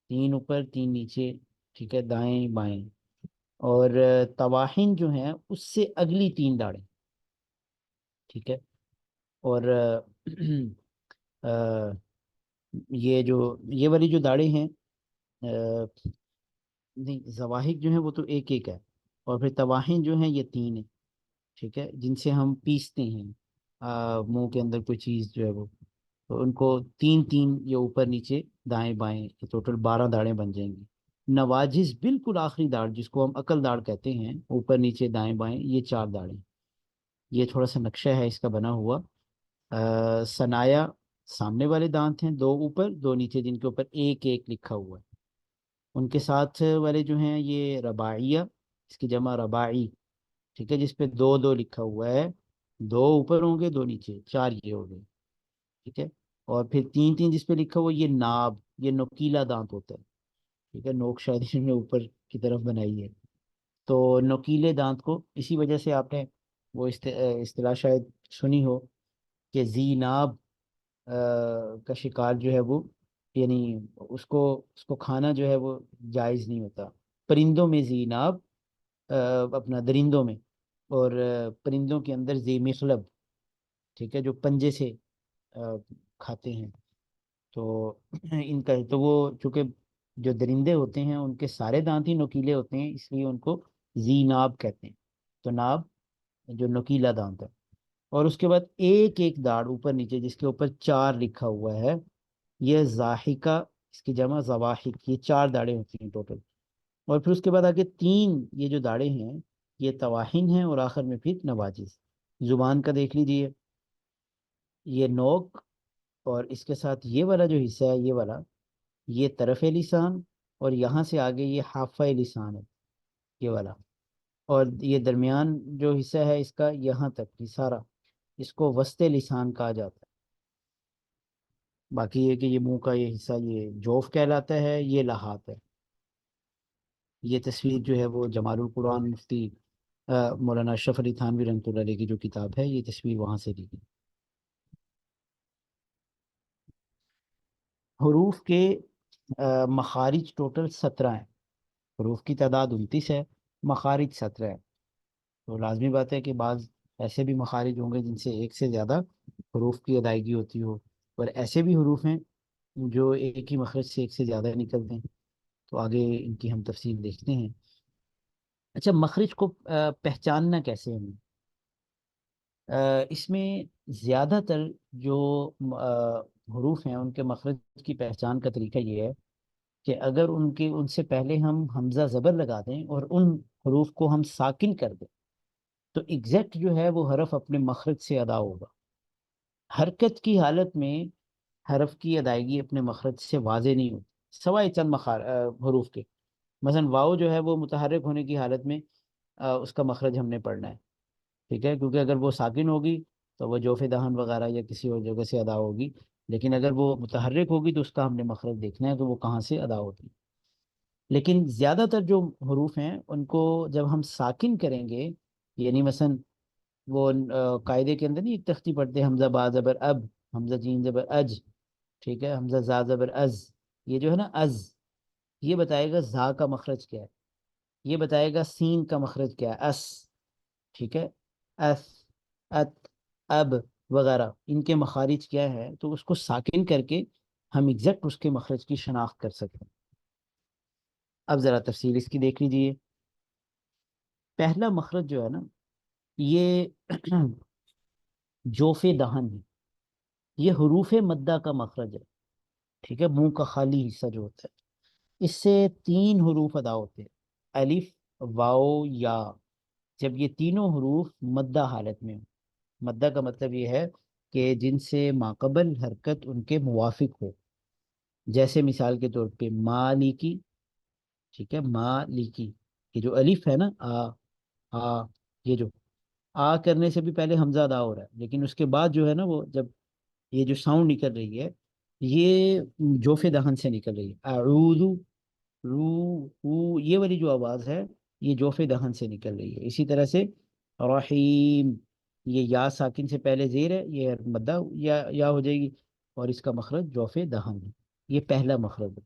[SPEAKER 1] تین اوپر تین نیچے، ٹھیک ہے، دائیں بائیں۔ اور طواحن جو ہیں اس سے اگلی تین داڑیں، ٹھیک ہے۔ اور آ، یہ والی جو داڑیں ہیں، نہیں زواحق جو ہیں وہ تو ایک ایک ہے، اور پھر طواحن جو ہیں یہ تین ہیں، ٹھیک ہے، جن سے ہم پیستے ہیں منہ کے اندر کوئی چیز جو ہے وہ، تو ان کو تین تین یہ اوپر نیچے دائیں بائیں، یہ ٹوٹل 12 داڑیں بن جائیں گی۔ نواجز بالکل آخری داڑ جس کو ہم عقل داڑ کہتے ہیں، اوپر نیچے دائیں بائیں، یہ چار داڑیں۔ یہ تھوڑا سا نقشہ ہے اس کا بنا ہوا۔ ثنایا سامنے والے دانت ہیں، دو اوپر دو نیچے، جن کے اوپر ایک ایک لکھا ہوا ہے۔ ان کے ساتھ والے جو ہیں یہ رباعیہ، اس کی جمع رباعی، ٹھیک ہے، جس پہ دو دو لکھا ہوا ہے، دو اوپر ہوں گے دو نیچے، چار یہ ہو گئے، ٹھیک ہے۔ اور پھر تین تین جس پہ لکھا ہوا یہ ناب، یہ نوکیلا دانت ہوتا ہے، ٹھیک ہے، نوک شاید اس نے اوپر کی طرف بنائی ہے، تو نوکیلے دانت کو اسی وجہ سے آپ نے وہ اصطلاح شاید سنی ہو کہ زیناب کا شکار جو ہے وہ، یعنی اس کو کھانا جو ہے وہ جائز نہیں ہوتا۔ پرندوں میں زیناب، اپنا درندوں میں، اور پرندوں کے اندر ذی مخلب، ٹھیک ہے، جو پنجے سے آ، کھاتے ہیں، تو ان کا تو وہ چونکہ جو درندے ہوتے ہیں ان کے سارے دانت ہی نوکیلے ہوتے ہیں، اس لیے ان کو ذی ناب کہتے ہیں، تو ناب جو نوکیلا دانت ہے۔ اور اس کے بعد ایک ایک داڑ اوپر نیچے جس کے اوپر چار لکھا ہوا ہے، یہ ضاحکہ، اس کی جمع زواحق، یہ چار داڑیں ہوتی ہیں ٹوٹل۔ اور پھر اس کے بعد آگے تین یہ جو داڑیں ہیں یہ طواحن ہیں، اور آخر میں پھر نواجز۔ زبان کا دیکھ لیجئے، یہ نوک، اور اس کے ساتھ یہ والا جو حصہ ہے یہ والا، یہ طرف لسان، اور یہاں سے آگے یہ حافہ لسان ہے، یہ والا، اور یہ درمیان جو حصہ ہے اس کا یہاں تک یہ سارا، اس کو وسط لسان کہا جاتا ہے۔ باقی یہ کہ یہ منہ کا یہ حصہ یہ جوف کہلاتا ہے، یہ لحاظ ہے۔ یہ تصویر جو ہے وہ جمال القرآن مفتی مولانا اشرف علی تھانوی رحمۃ اللہ علیہ کی جو کتاب ہے، یہ تصویر وہاں سے لی گئی۔ حروف کے مخارج ٹوٹل 17 ہیں، حروف کی تعداد 29 ہے، مخارج 17 ہے، تو لازمی بات ہے کہ بعض ایسے بھی مخارج ہوں گے جن سے ایک سے زیادہ حروف کی ادائیگی ہوتی ہو، اور ایسے بھی حروف ہیں جو ایک ہی مخرج سے ایک سے زیادہ نکلتے ہیں، تو آگے ان کی ہم تفصیل دیکھتے ہیں۔ اچھا، مخرج کو پہچاننا کیسے ہمیں؟ اس میں زیادہ تر جو حروف ہیں ان کے مخرج کی پہچان کا طریقہ یہ ہے کہ اگر ان سے پہلے ہم حمزہ زبر لگا دیں اور ان حروف کو ہم ساکن کر دیں، تو ایگزیکٹ جو ہے وہ حرف اپنے مخرج سے ادا ہوگا۔ حرکت کی حالت میں حرف کی ادائیگی اپنے مخرج سے واضح نہیں ہوتی، سوائے چند حروف کے، مثلا واؤ جو ہے وہ متحرک ہونے کی حالت میں اس کا مخرج ہم نے پڑھنا ہے، ٹھیک ہے، کیونکہ اگر وہ ساکن ہوگی تو وہ جوف دہن وغیرہ یا کسی اور جگہ سے ادا ہوگی، لیکن اگر وہ متحرک ہوگی تو اس کا ہم نے مخرج دیکھنا ہے کہ وہ کہاں سے ادا ہوتی ہے۔ لیکن زیادہ تر جو حروف ہیں ان کو جب ہم ساکن کریں گے، یعنی مثلا وہ قاعدے کے اندر نہیں ایک تختی پڑھتے ہیں، حمزہ با زبر اب، حمزہ جین زبر اج، ٹھیک ہے، حمزہ زا زبر از، یہ جو ہے نا از، یہ بتائے گا زا کا مخرج کیا ہے، یہ بتائے گا سین کا مخرج کیا ہے، اس، ٹھیک ہے، اس، ات، اب وغیرہ، ان کے مخارج کیا ہے، تو اس کو ساکن کر کے ہم ایگزیکٹ اس کے مخرج کی شناخت کر سکتے ہیں۔ اب ذرا تفصیل اس کی دیکھ لیجئے۔ پہلا مخرج جو ہے نا یہ جوف دہن ہے، یہ حروف مدہ کا مخرج ہے، ٹھیک ہے، منہ کا خالی حصہ جو ہوتا ہے، اس سے تین حروف ادا ہوتے ہیں، الف، واو، یا۔ جب یہ تینوں حروف مدہ حالت میں ہوں، مدہ کا مطلب یہ ہے کہ جن سے ماقبل حرکت ان کے موافق ہو، جیسے مثال کے طور پہ مالکی، ٹھیک ہے، مالکی، یہ جو الف ہے نا آ، ہا، یہ جو آ کرنے سے بھی پہلے حمزہ ادا ہو رہا ہے، لیکن اس کے بعد جو ہے نا وہ جب یہ جو ساؤنڈ نکل رہی ہے، یہ جوف دہن سے نکل رہی ہے، اعوذ، رو یہ والی جو آواز ہے یہ جوف دہن سے نکل رہی ہے. اسی طرح سے رحیم، یہ یا ساکن سے پہلے زیر ہے، یہ مدہ یا ہو جائے گی، اور اس کا مخرج جوف دہن ہے. یہ پہلا مخرج ہے.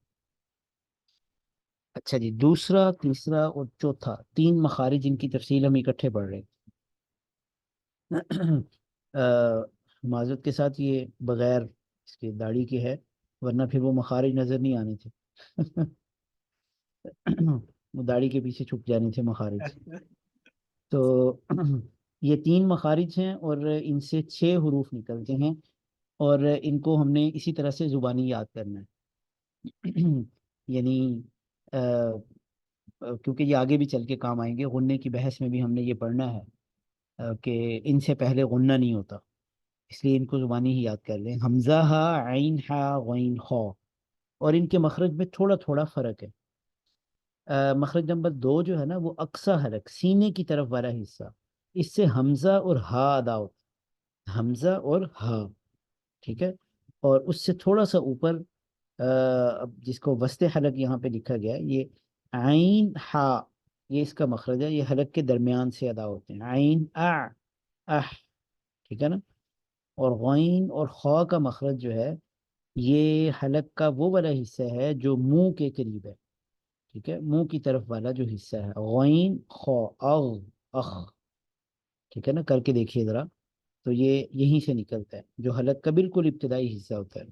[SPEAKER 1] اچھا جی، دوسرا، تیسرا اور چوتھا، تین مخارج، ان کی تفصیل ہم اکٹھے پڑھ رہے ہیں. معذرت کے ساتھ یہ بغیر اس کے داڑھی کے ہے، ورنہ پھر وہ مخارج نظر نہیں آنے تھے. وہ داڑھی کے پیچھے چھپ جانے تھے مخارج. تو یہ تین مخارج ہیں، اور ان سے 6 حروف نکلتے ہیں، اور ان کو ہم نے اسی طرح سے زبانی یاد کرنا ہے. یعنی کیونکہ یہ آگے بھی چل کے کام آئیں گے، غنے کی بحث میں بھی ہم نے یہ پڑھنا ہے کہ ان سے پہلے غنہ نہیں ہوتا، اس لیے ان کو زبانی ہی یاد کر لیں. حمزہ ہا، عین ہا، غین خا، اور ان کے مخرج میں تھوڑا تھوڑا فرق ہے. مخرج نمبر 2 جو ہے نا، وہ اقصی حلق، سینے کی طرف والا حصہ، اس سے حمزہ اور ہا ادا ہوتا ہے، حمزہ اور ہا. ٹھیک ہے. اور اس سے تھوڑا سا اوپر، اب جس کو وسط حلق یہاں پہ لکھا گیا ہے، یہ عین ہا، یہ اس کا مخرج ہے، یہ حلق کے درمیان سے ادا ہوتے ہیں. عین اح. ٹھیک ہے نا. اور غین اور خا کا مخرج جو ہے، یہ حلق کا وہ والا حصہ ہے جو منہ کے قریب ہے. ٹھیک ہے، منہ کی طرف والا جو حصہ ہے، غین خا، اغ، اخ. ٹھیک ہے نا، کر کے دیکھیے ذرا. تو یہ یہیں سے نکلتا ہے، جو حلق کا بالکل ابتدائی حصہ ہوتا ہے.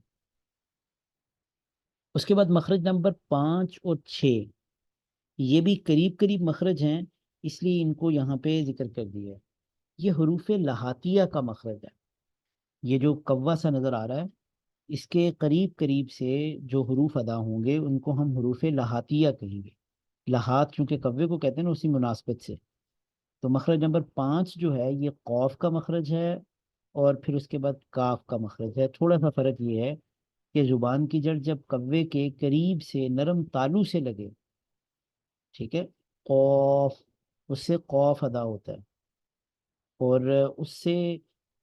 [SPEAKER 1] اس کے بعد مخرج نمبر 5 اور 6، یہ بھی قریب قریب مخرج ہیں، اس لیے ان کو یہاں پہ ذکر کر دیا ہے. یہ حروف لہاتیہ کا مخرج ہے. یہ جو کوا سا نظر آ رہا ہے، اس کے قریب قریب سے جو حروف ادا ہوں گے ان کو ہم حروف لہاتیہ کہیں گے. لہات چونکہ کوے کو کہتے ہیں نا، اسی مناسبت سے. تو مخرج نمبر 5 جو ہے، یہ قوف کا مخرج ہے، اور پھر اس کے بعد کاف کا مخرج ہے. تھوڑا سا فرق یہ ہے کہ زبان کی جڑ جب کوے کے قریب سے نرم تالو سے لگے، ٹھیک ہے، قوف، اس سے قوف ادا ہوتا ہے. اور اس سے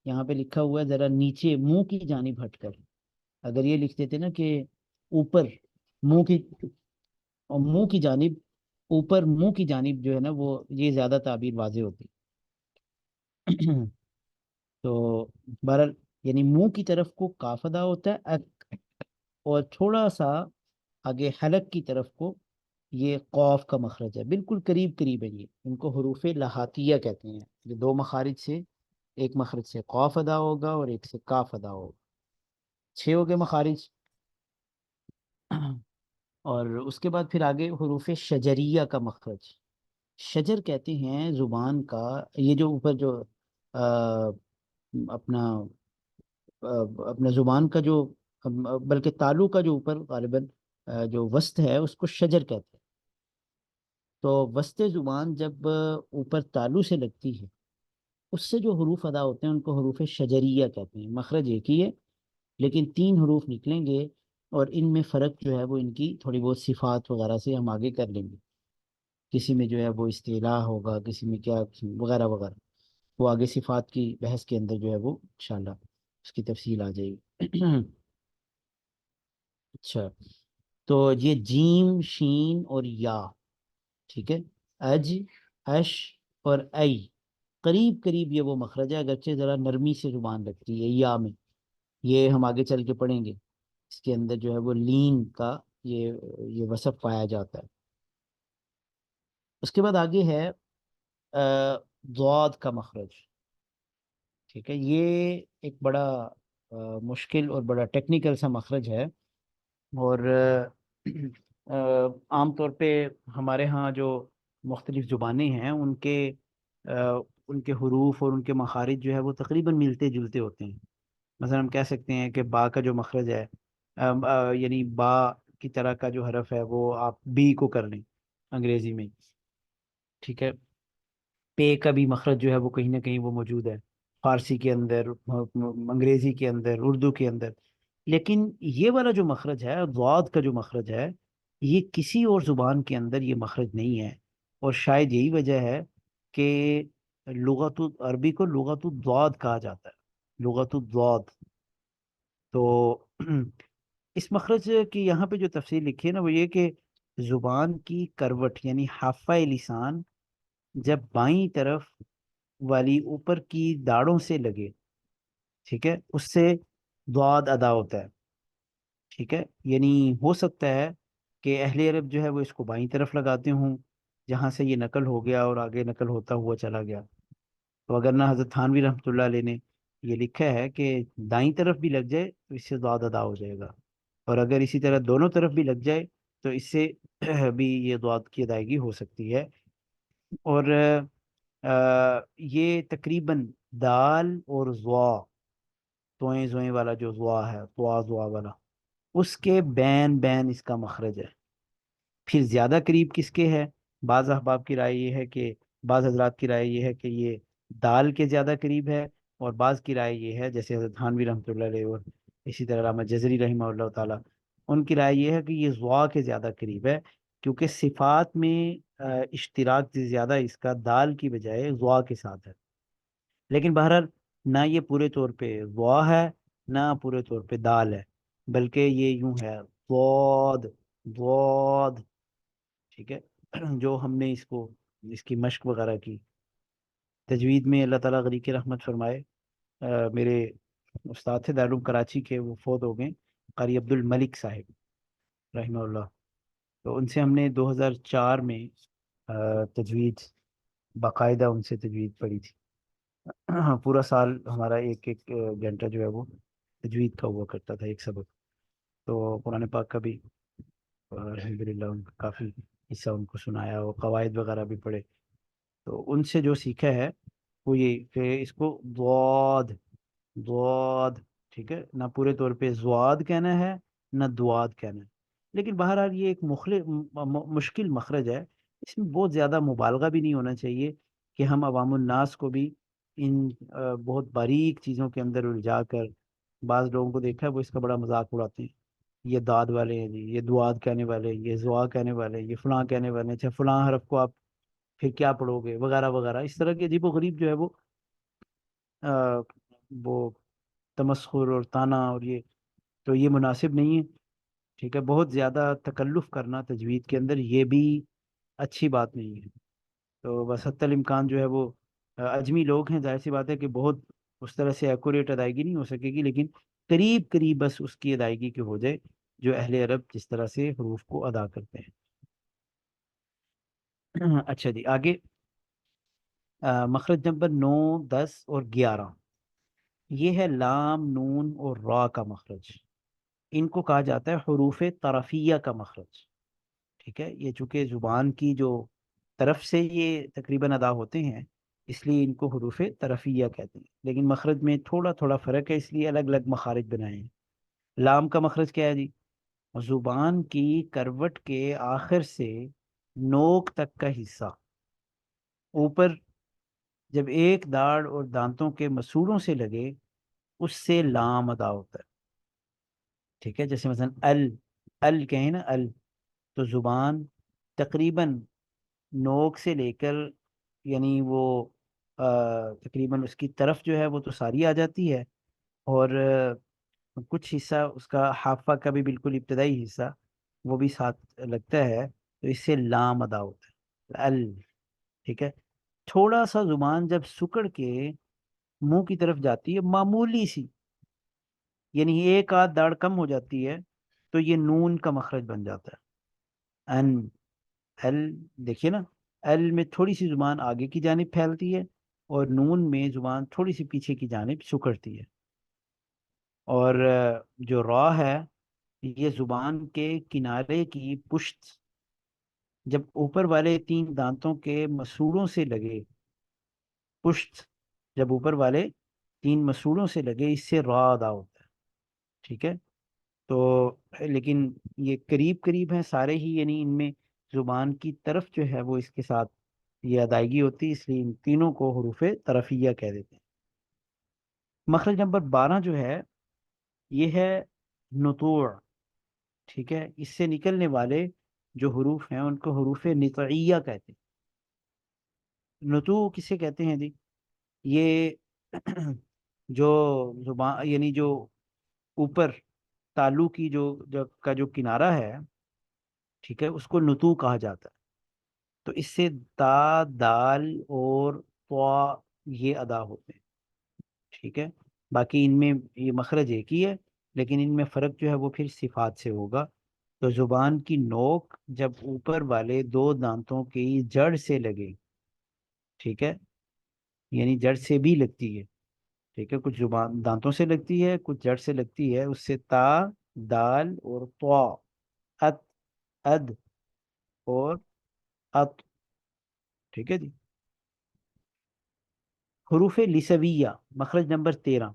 [SPEAKER 1] یہاں پہ لکھا ہوا ہے ذرا نیچے منہ کی جانب ہٹ کر، اگر یہ لکھ دیتے نا کہ اوپر منہ کی، اور منہ کی جانب، اوپر منہ کی جانب جو ہے نا، وہ یہ زیادہ تعبیر واضح ہوتی. تو بہرحال، یعنی منہ کی طرف کو کاف ادا ہوتا ہے، اور تھوڑا سا آگے حلق کی طرف کو یہ قوف کا مخرج ہے. بالکل قریب قریب ہے. یہ ان کو حروف لہاتیہ کہتے ہیں. یہ 2 مخارج سے، ایک مخرج سے قوف ادا ہوگا اور ایک سے کاف ادا ہوگا. 6 ہو گئے مخارج. اور اس کے بعد پھر آگے حروف شجریہ کا مخرج. شجر کہتے ہیں زبان کا، یہ جو اوپر جو آ، اپنا اپنا زبان کا جو، بلکہ تالو کا جو اوپر غالباً جو وسط ہے، اس کو شجر کہتے ہیں. تو وسط زبان جب اوپر تالو سے لگتی ہے، اس سے جو حروف ادا ہوتے ہیں ان کو حروف شجریہ کہتے ہیں. مخرج ایک ہی ہے، لیکن 3 حروف نکلیں گے، اور ان میں فرق جو ہے وہ ان کی تھوڑی بہت صفات وغیرہ سے ہم آگے کر لیں گے. کسی میں جو ہے وہ استعلاء ہوگا، کسی میں کیا وغیرہ وغیرہ، وہ آگے صفات کی بحث کے اندر جو ہے وہ انشاءاللہ اس کی تفصیل آ جائے گی. اچھا، تو یہ جیم، شین اور یا، ٹھیک ہے، اج، اش اور ای، قریب قریب یہ وہ مخرج ہے، اگرچہ ذرا نرمی سے زبان لگتی ہے یا میں. یہ ہم آگے چل کے پڑھیں گے، اس کے اندر جو ہے وہ لین کا یہ وصف پایا جاتا ہے. اس کے بعد آگے ہے ضاد کا مخرج. ٹھیک ہے، یہ ایک بڑا مشکل اور بڑا ٹیکنیکل سا مخرج ہے. اور عام طور پہ ہمارے ہاں جو مختلف زبانیں ہیں، ان کے حروف اور ان کے مخارج جو ہے وہ تقریباً ملتے جلتے ہوتے ہیں. مثلا ہم کہہ سکتے ہیں کہ با کا جو مخرج ہے، یعنی با کی طرح کا جو حرف ہے وہ آپ بی کو کر لیں انگریزی میں. ٹھیک ہے، پے کا بھی مخرج جو ہے وہ کہیں نہ کہیں وہ موجود ہے فارسی کے اندر، انگریزی کے اندر، اردو کے اندر. لیکن یہ والا جو مخرج ہے، ضاد کا جو مخرج ہے، یہ کسی اور زبان کے اندر یہ مخرج نہیں ہے. اور شاید یہی وجہ ہے کہ لغت عربی کو لغت الضاد کہا جاتا ہے، لغت الضاد. تو اس مخرج کی یہاں پہ جو تفصیل لکھی ہے نا وہ یہ کہ زبان کی کروٹ یعنی حافہ لسان جب بائیں طرف والی اوپر کی داڑوں سے لگے، ٹھیک ہے، اس سے ضاد ادا ہوتا ہے. ٹھیک ہے، یعنی ہو سکتا ہے کہ اہل عرب جو ہے وہ اس کو بائیں طرف لگاتے ہوں، جہاں سے یہ نقل ہو گیا اور آگے نقل ہوتا ہوا چلا گیا. تو اگر نہ حضرت تھانوی رحمۃ اللہ علیہ نے یہ لکھا ہے کہ دائیں طرف بھی لگ جائے تو اس سے ضاد ادا ہو جائے گا، اور اگر اسی طرح دونوں طرف بھی لگ جائے تو اس سے بھی یہ ضاد کی ادائیگی ہو سکتی ہے. اور یہ تقریباً دال اور زوا، توئیں زوئیں والا جو زوا ہے، زوا زوا والا، اس کے بین بین اس کا مخرج ہے. پھر زیادہ قریب کس کے ہے؟ بعض احباب کی رائے یہ ہے کہ، بعض حضرات کی رائے یہ ہے کہ یہ دال کے زیادہ قریب ہے، اور بعض کی رائے یہ ہے جیسے حضرت تھانوی رحمۃ اللہ علیہ اور اسی طرح علامہ جزری رحمہ اللہ تعالیٰ، ان کی رائے یہ ہے کہ یہ زوا کے زیادہ قریب ہے، کیونکہ صفات میں اشتراک زیادہ اس کا دال کی بجائے زوا کے ساتھ ہے. لیکن بہرحال نہ یہ پورے طور پہ وا ہے نہ پورے طور پہ دال ہے، بلکہ یہ یوں ہے ضاد ضاد. ٹھیک ہے، جو ہم نے اس کی مشق وغیرہ کی تجوید میں، اللہ تعالیٰ غریق رحمت فرمائے. میرے استاد تھے دارالعلوم کراچی کے، وہ فوت ہو گئے، قاری عبد الملک صاحب رحمہ اللہ. تو ان سے ہم نے 2004 میں تجوید باقاعدہ ان سے تجوید پڑھی تھی. پورا سال ہمارا ایک ایک گھنٹہ جو ہے وہ تجوید کا ہوا کرتا تھا، ایک سبق. تو قرآن پاک کا بھی الحمد للہ ان کا کافی حصہ ان کو سنایا، اور قواعد وغیرہ بھی پڑھے. تو ان سے جو سیکھا ہے وہ یہ کہ اس کو ضاد ضاد، ٹھیک ہے، نہ پورے طور پہ زواد کہنا ہے نہ دواد کہنا ہے. لیکن بہرحال یہ ایک مشکل مخرج ہے، اس میں بہت زیادہ مبالغہ بھی نہیں ہونا چاہیے کہ ہم عوام الناس کو بھی ان بہت باریک چیزوں کے اندر الجھا کر. بعض لوگوں کو دیکھا ہے وہ اس کا بڑا مذاق اڑاتے ہیں، یہ داد والے ہیں جی، یہ دواد کہنے والے، یہ زوا کہنے والے، یہ فلاں کہنے والے، اچھا فلاں حرف کو آپ پھر کیا پڑھو گے وغیرہ وغیرہ. اس طرح کے عجیب و غریب جو ہے آ، وہ تمسخر اور تانا، اور یہ تو یہ مناسب نہیں ہے. ٹھیک ہے، بہت زیادہ تکلف کرنا تجوید کے اندر یہ بھی اچھی بات نہیں ہے. تو بس حتی الامکان جو ہے وہ اجمی لوگ ہیں، ظاہر سی بات ہے کہ بہت اس طرح سے ایکوریٹ ادائیگی نہیں ہو سکے گی، لیکن قریب قریب بس اس کی ادائیگی کی ہو جائے جو اہل عرب جس طرح سے حروف کو ادا کرتے ہیں. اچھا جی، آگے مخرج نمبر 9، 10 اور 11، یہ ہے لام، نون اور را کا مخرج. ان کو کہا جاتا ہے حروف طرفیہ کا مخرج. ٹھیک ہے، یہ چونکہ زبان کی جو طرف سے یہ تقریباً ادا ہوتے ہیں، اس لیے ان کو حروف طرفیہ کہتے ہیں. لیکن مخرج میں تھوڑا تھوڑا فرق ہے، اس لیے الگ الگ مخارج بنائے ہیں. لام کا مخرج کیا ہے جی؟ زبان کی کروٹ کے آخر سے نوک تک کا حصہ اوپر جب ایک داڑ اور دانتوں کے مسوڑوں سے لگے، اس سے لام ادا ہوتا ہے. ٹھیک ہے، جیسے مثلا ال کہیں نا، تو زبان تقریباً نوک سے لے کر، یعنی وہ تقریباً اس کی طرف جو ہے وہ تو ساری آ جاتی ہے، اور کچھ حصہ اس کا حافہ کا بھی بالکل ابتدائی حصہ وہ بھی ساتھ لگتا ہے، تو اس سے لام ادا ہوتا ہے ٹھیک ہے. تھوڑا سا زبان جب سکڑ کے منہ کی طرف جاتی ہے، معمولی سی، یعنی ایک آدھ داڑھ کم ہو جاتی ہے، تو یہ نون کا مخرج بن جاتا ہے. ال دیکھیے نا، ال میں تھوڑی سی زبان آگے کی جانب پھیلتی ہے، اور نون میں زبان تھوڑی سی پیچھے کی جانب سکڑتی ہے. اور جو را ہے، یہ زبان کے کنارے کی پشت جب اوپر والے 3 دانتوں کے مسوڑوں سے لگے، پشت جب اوپر والے 3 مسوڑوں سے لگے، اس سے را ادا ہوتا ہے. ٹھیک ہے، تو لیکن یہ قریب قریب ہیں سارے ہی، یعنی ان میں زبان کی طرف جو ہے وہ اس کے ساتھ یہ ادائیگی ہوتی ہے، اس لیے ان تینوں کو حروف طرفیہ کہہ دیتے ہیں. مخرج نمبر 12 جو ہے یہ ہے نطوع. ٹھیک ہے، اس سے نکلنے والے جو حروف ہیں ان کو حروف نطعیہ کہتے ہیں. نتو کسے کہتے ہیں جی؟ یہ جو زبان یعنی جو اوپر تالو کی جو کنارہ ہے، ٹھیک ہے، اس کو نتو کہا جاتا ہے. تو اس سے تا، دال اور طا یہ ادا ہوتے ہیں. ٹھیک ہے. باقی ان میں یہ مخرج ایک ہی ہے، لیکن ان میں فرق جو ہے وہ پھر صفات سے ہوگا. تو زبان کی نوک جب اوپر والے دو دانتوں کی جڑ سے لگے، ٹھیک ہے، یعنی جڑ سے بھی لگتی ہے. ٹھیک ہے، کچھ زبان دانتوں سے لگتی ہے، کچھ جڑ سے لگتی ہے. اس سے تا، دال اور طا، ات، اد اور ات. ٹھیک ہے جی. حروف لسویہ، مخرج نمبر 13.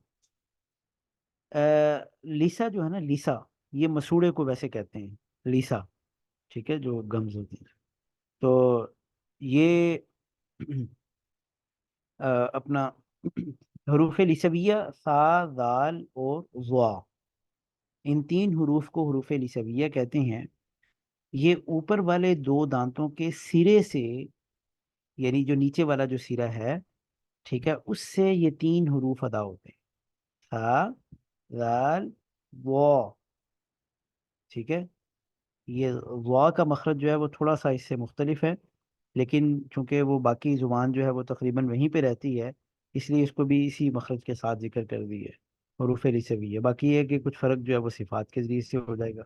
[SPEAKER 1] لیسا جو ہے نا، لیسا، یہ مسوڑے کو ویسے کہتے ہیں لیسا. ٹھیک ہے، جو گمز ہوتی ہیں. تو یہ اپنا حروف لسویہ سا، دال اور ضا، ان تین حروف کو حروف لسویہ کہتے ہیں. یہ اوپر والے دو دانتوں کے سرے سے، یعنی جو نیچے والا جو سرا ہے، ٹھیک ہے، اس سے یہ تین حروف ادا ہوتے ہیں. سا، دال، وا. ٹھیک ہے. یہ وا کا مخرج جو ہے وہ تھوڑا سا اس سے مختلف ہے، لیکن چونکہ وہ باقی زبان جو ہے وہ تقریباً وہیں پہ رہتی ہے، اس لیے اس کو بھی اسی مخرج کے ساتھ ذکر کر دی ہے، حروف لسویہ. باقی یہ ہے کہ کچھ فرق جو ہے وہ صفات کے ذریعے سے ہو جائے گا.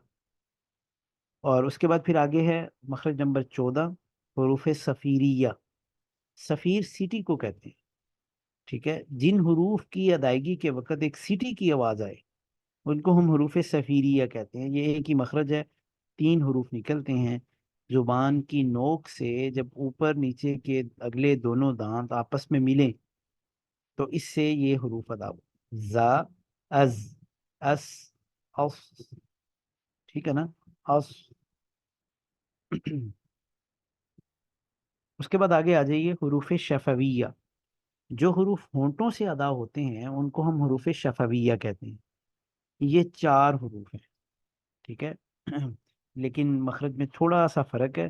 [SPEAKER 1] اور اس کے بعد پھر آگے ہے مخرج نمبر 14، حروف صفیریہ. صفیر سیٹی کو کہتے ہیں. ٹھیک ہے، جن حروف کی ادائیگی کے وقت ایک سیٹی کی آواز آئے ان کو ہم حروف صفیریہ کہتے ہیں. یہ ایک ہی مخرج ہے، تین حروف نکلتے ہیں زبان کی نوک سے. جب اوپر نیچے کے اگلے دونوں دانت آپس میں ملیں تو اس سے یہ حروف ادا ہو. زا، از، اس، اف. ٹھیک ہے نا، اس. اس کے بعد آگے آ جائیے حروف شفویہ. جو حروف ہونٹوں سے ادا ہوتے ہیں ان کو ہم حروف شفویہ کہتے ہیں. یہ چار حروف ہیں. ٹھیک ہے. لیکن مخرج میں تھوڑا سا فرق ہے،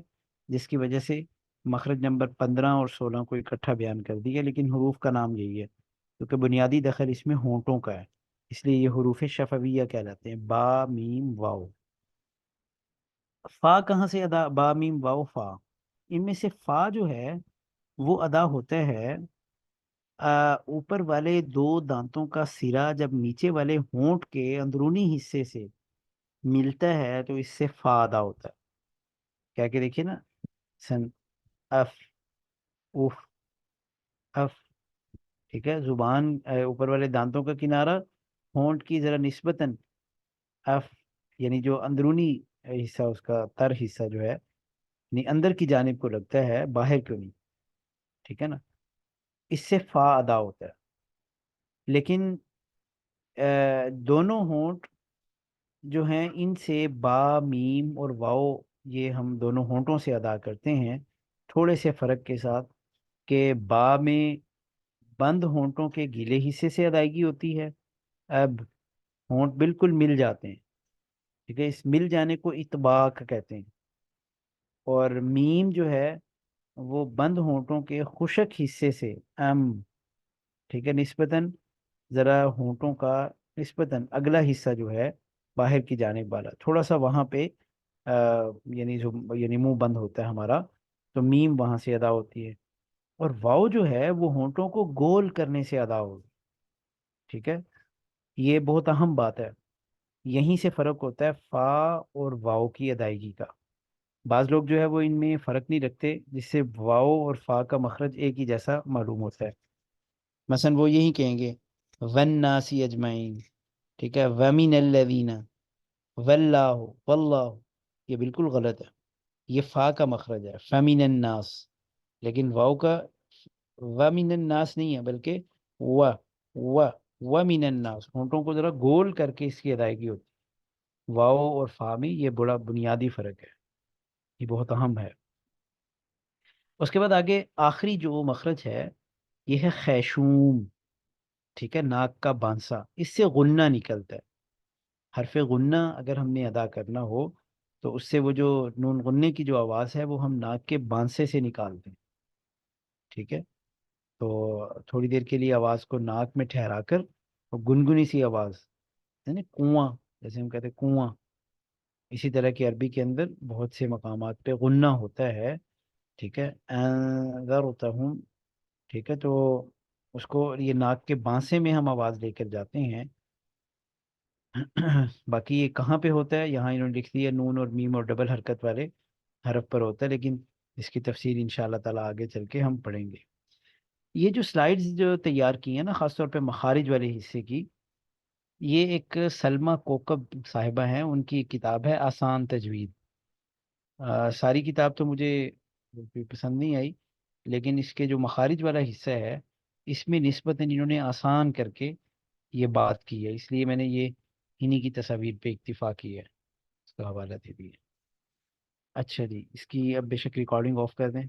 [SPEAKER 1] جس کی وجہ سے مخرج نمبر 15 اور 16 کو اکٹھا بیان کر دیا، لیکن حروف کا نام یہی ہے کیونکہ بنیادی دخل اس میں ہونٹوں کا ہے، اس لیے یہ حروف شفویہ کہلاتے ہیں. با، میم، واو. فا کہاں سے ادا؟ با، میم، واو، فا. ان میں سے فا جو ہے وہ ادا ہوتا ہے اوپر والے دو دانتوں کا سرا جب نیچے والے ہونٹ کے اندرونی حصے سے ملتا ہے تو اس سے فا ادا ہوتا ہے. کیا کہ دیکھیے نا، سن، اف، اف، اف. ٹھیک ہے، زبان اوپر والے دانتوں کا کنارہ ہونٹ کی ذرا نسبتاً اف، یعنی جو اندرونی حصہ اس کا تر حصہ جو ہے، یعنی اندر کی جانب کو لگتا ہے، باہر کیوں نہیں. ٹھیک ہے نا، اس سے فا ادا ہوتا ہے. لیکن دونوں ہونٹ جو ہیں ان سے با، میم اور واؤ، یہ ہم دونوں ہونٹوں سے ادا کرتے ہیں، تھوڑے سے فرق کے ساتھ کہ با میں بند ہونٹوں کے گیلے حصے سے ادائیگی ہوتی ہے. اب ہونٹ بالکل مل جاتے ہیں، ٹھیک ہے، اس مل جانے کو اطباق کہتے ہیں. اور میم جو ہے وہ بند ہونٹوں کے خشک حصے سے ٹھیک ہے، نسبتاً ذرا ہونٹوں کا نسبتاً اگلا حصہ جو ہے باہر کی جانب والا، تھوڑا سا وہاں پہ یعنی منہ بند ہوتا ہے ہمارا، تو میم وہاں سے ادا ہوتی ہے. اور واؤ جو ہے وہ ہونٹوں کو گول کرنے سے ادا ہوگی. ٹھیک ہے، یہ بہت اہم بات ہے. یہیں سے فرق ہوتا ہے فا اور واؤ کی ادائیگی کا. بعض لوگ جو ہے وہ ان میں فرق نہیں رکھتے، جس سے واؤ اور فا کا مخرج ایک ہی جیسا معلوم ہوتا ہے. مثلا وہ یہی کہیں گے ون ناسی اجمعین. ٹھیک ہے، ومن الذین، واللہ، واللہ. یہ بالکل غلط ہے، یہ فا کا مخرج ہے، فمن الناس. لیکن واؤ کا ومن الناس نہیں ہے، بلکہ و و ومن الناس. ہونٹوں کو ذرا گول کر کے اس کی ادائیگی ہوتی ہے. واؤ اور فا میں یہ بڑا بنیادی فرق ہے، یہ بہت اہم ہے. اس کے بعد آگے آخری جو مخرج ہے یہ ہے خیشوم. ٹھیک ہے، ناک کا بانسا، اس سے غنہ نکلتا ہے. حرف غنہ اگر ہم نے ادا کرنا ہو تو اس سے وہ جو نون غنے کی جو آواز ہے وہ ہم ناک کے بانسے سے نکالتے ہیں. ٹھیک ہے، تو تھوڑی دیر کے لیے آواز کو ناک میں ٹھہرا کر، اور گنگنی سی آواز، ہے نا، کنواں، جیسے ہم کہتے ہیں کنواں، اسی طرح کی عربی کے اندر بہت سے مقامات پہ غنہ ہوتا ہے، ٹھیک ہے، انذرتہم، ٹھیک ہے، تو اس کو یہ ناک کے بانسے میں ہم آواز لے کر جاتے ہیں۔ باقی یہ کہاں پہ ہوتا ہے، یہاں انہوں نے لکھ دیا نون اور میم اور ڈبل حرکت والے حرف پر ہوتا ہے، لیکن اس کی تفسیر انشاءاللہ تعالی آگے چل کے ہم پڑھیں گے۔ یہ جو سلائیڈز جو تیار کی ہیں نا، خاص طور پہ مخارج والے حصے کی، یہ ایک سلمہ کوکب صاحبہ ہیں، ان کی ایک کتاب ہے آسان تجوید۔ ساری کتاب تو مجھے پسند نہیں آئی، لیکن اس کے جو مخارج والا حصہ ہے، اس میں نسبتاً انہوں نے آسان کر کے یہ بات کی ہے، اس لیے میں نے یہ انہی کی تصاویر پہ اکتفا کی ہے، اس کا حوالہ دے دیا۔ اچھا جی، اس کی اب بے شک ریکارڈنگ آف کر دیں۔